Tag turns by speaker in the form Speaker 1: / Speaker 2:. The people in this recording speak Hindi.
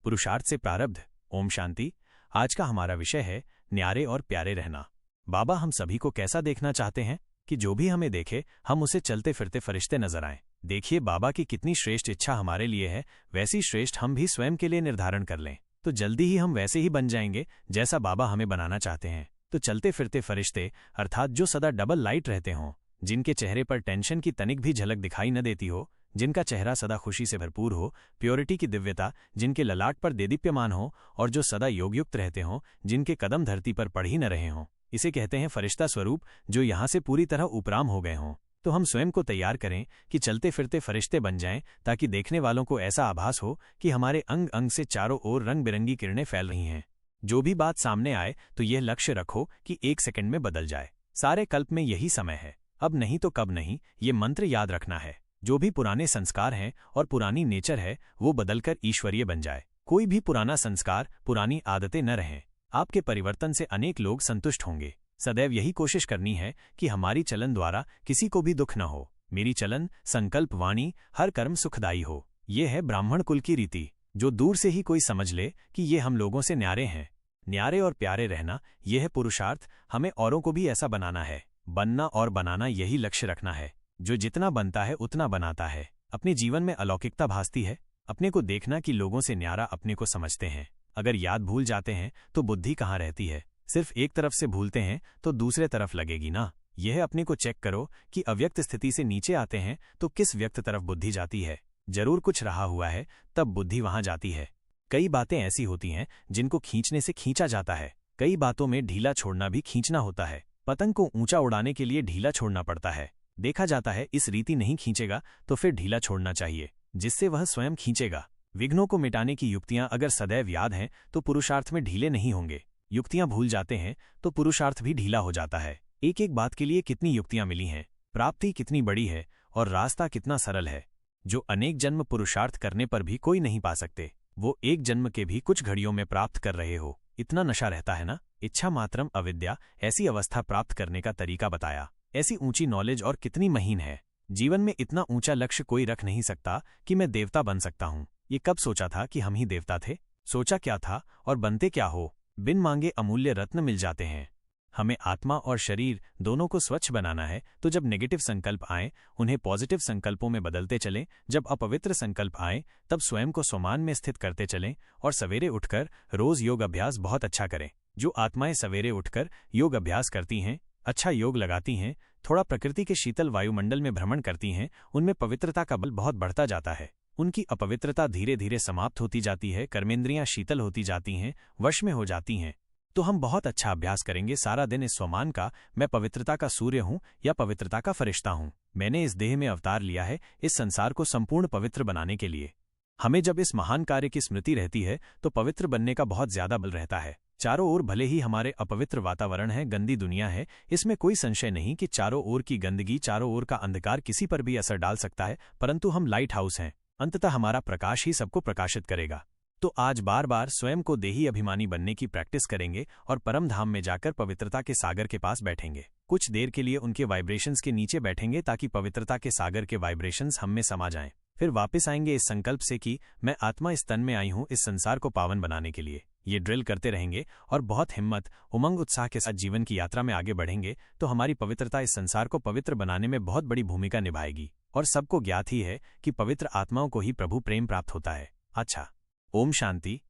Speaker 1: पुरुषार्थ से प्रारब्ध। ओम शांति। आज का हमारा विषय है न्यारे और प्यारे रहना। बाबा हम सभी को कैसा देखना चाहते हैं कि जो भी हमें देखे हम उसे चलते फिरते फरिश्ते नजर आएं। देखिए बाबा की कितनी श्रेष्ठ इच्छा हमारे लिए है, वैसी श्रेष्ठ हम भी स्वयं के लिए निर्धारण कर लें तो जल्दी ही हम वैसे ही बन जाएंगे जैसा बाबा हमें बनाना चाहते हैं। तो चलते फिरते फरिश्ते अर्थात जो सदा डबल लाइट रहते हों, जिनके चेहरे पर टेंशन की तनिक भी झलक दिखाई न देती हो, जिनका चेहरा सदा खुशी से भरपूर हो, प्योरिटी की दिव्यता जिनके ललाट पर देदीप्यमान हो और जो सदा योगयुक्त रहते हों, जिनके कदम धरती पर पड़ ही न रहे हों, इसे कहते हैं फरिश्ता स्वरूप, जो यहाँ से पूरी तरह उपराम हो गए हों। तो हम स्वयं को तैयार करें कि चलते फिरते फरिश्ते बन जाएं, ताकि देखने वालों को ऐसा आभास हो कि हमारे अंग अंग से चारों ओर रंग बिरंगी किरणें फैल रही हैं। जो भी बात सामने आए तो यह लक्ष्य रखो कि 1 सेकंड में बदल जाए। सारे कल्प में यही समय है, अब नहीं तो कब नहीं, ये मंत्र याद रखना है। जो भी पुराने संस्कार हैं और पुरानी नेचर है वो बदलकर ईश्वरीय बन जाए। कोई भी पुराना संस्कार, पुरानी आदतें न रहें। आपके परिवर्तन से अनेक लोग संतुष्ट होंगे। सदैव यही कोशिश करनी है कि हमारी चलन द्वारा किसी को भी दुख न हो। मेरी चलन, संकल्प, वाणी, हर कर्म सुखदायी हो। ये है ब्राह्मण कुल की रीति। जो दूर से ही कोई समझ ले कि ये हम लोगों से न्यारे हैं। न्यारे और प्यारे रहना, यह है पुरुषार्थ। हमें औरों को भी ऐसा बनाना है। बनना और बनाना, यही लक्ष्य रखना है। जो जितना बनता है उतना बनाता है। अपने जीवन में अलौकिकता भासती है। अपने को देखना कि लोगों से न्यारा अपने को समझते हैं। अगर याद भूल जाते हैं तो बुद्धि कहाँ रहती है। सिर्फ एक तरफ से भूलते हैं तो दूसरे तरफ लगेगी ना। यह अपने को चेक करो कि अव्यक्त स्थिति से नीचे आते हैं तो किस व्यक्त तरफ बुद्धि जाती है। जरूर कुछ रहा हुआ है तब बुद्धि वहां जाती है। कई बातें ऐसी होती हैं जिनको खींचने से खींचा जाता है। कई बातों में ढीला छोड़ना भी खींचना होता है। पतंग को ऊंचा उड़ाने के लिए ढीला छोड़ना पड़ता है। देखा जाता है इस रीति नहीं खींचेगा तो फिर ढीला छोड़ना चाहिए, जिससे वह स्वयं खींचेगा। विघ्नों को मिटाने की युक्तियां अगर सदैव याद हैं तो पुरुषार्थ में ढीले नहीं होंगे। युक्तियां भूल जाते हैं तो पुरुषार्थ भी ढीला हो जाता है। एक एक बात के लिए कितनी युक्तियां मिली हैं, प्राप्ति कितनी बड़ी है और रास्ता कितना सरल है। जो अनेक जन्म पुरुषार्थ करने पर भी कोई नहीं पा सकते, वो एक जन्म के भी कुछ घड़ियों में प्राप्त कर रहे हो। इतना नशा रहता है ना। इच्छा मात्रम अविद्या, ऐसी अवस्था प्राप्त करने का तरीका बताया। ऐसी ऊंची नॉलेज और कितनी महीन है। जीवन में इतना ऊंचा लक्ष्य कोई रख नहीं सकता कि मैं देवता बन सकता हूं। ये कब सोचा था कि हम ही देवता थे? सोचा क्या था और बनते क्या हो। बिन मांगे अमूल्य रत्न मिल जाते हैं। हमें आत्मा और शरीर दोनों को स्वच्छ बनाना है, तो जब नेगेटिव संकल्प आए उन्हें पॉजिटिव संकल्पों में बदलते चलें। जब अपवित्र संकल्प आए तब स्वयं को स्वमान में स्थित करते चलें और सवेरे उठकर रोज योग अभ्यास बहुत अच्छा करें। जो आत्माएं सवेरे उठकर योग अभ्यास करती हैं, अच्छा योग लगाती हैं, थोड़ा प्रकृति के शीतल वायुमंडल में भ्रमण करती हैं, उनमें पवित्रता का बल बहुत बढ़ता जाता है। उनकी अपवित्रता धीरे धीरे समाप्त होती जाती है। कर्मेंद्रियां शीतल होती जाती हैं, वश में हो जाती हैं। तो हम बहुत अच्छा अभ्यास करेंगे सारा दिन इस स्वमान का, मैं पवित्रता का सूर्य हूं या पवित्रता का फरिश्ता हूं। मैंने इस देह में अवतार लिया है इस संसार को संपूर्ण पवित्र बनाने के लिए। हमें जब इस महान कार्य की स्मृति रहती है तो पवित्र बनने का बहुत ज्यादा बल रहता है। चारों ओर भले ही हमारे अपवित्र वातावरण है, गंदी दुनिया है, इसमें कोई संशय नहीं कि चारों ओर की गंदगी, चारों ओर का अंधकार किसी पर भी असर डाल सकता है, परंतु हम लाइट हाउस हैं। अंततः हमारा प्रकाश ही सबको प्रकाशित करेगा। तो आज बार बार स्वयं को देही अभिमानी बनने की प्रैक्टिस करेंगे और परम धाम में जाकर पवित्रता के सागर के पास बैठेंगे। कुछ देर के लिए उनके वाइब्रेशंस के नीचे बैठेंगे ताकि पवित्रता के सागर के वाइब्रेशंस हम में समा जाएं। फिर वापस आएंगे इस संकल्प से कि मैं आत्मा इस तन में आई हूं इस संसार को पावन बनाने के लिए। ये ड्रिल करते रहेंगे और बहुत हिम्मत, उमंग, उत्साह के साथ जीवन की यात्रा में आगे बढ़ेंगे तो हमारी पवित्रता इस संसार को पवित्र बनाने में बहुत बड़ी भूमिका निभाएगी। और सबको ज्ञात ही है कि पवित्र आत्माओं को ही प्रभु प्रेम प्राप्त होता है। अच्छा, ओम शांति।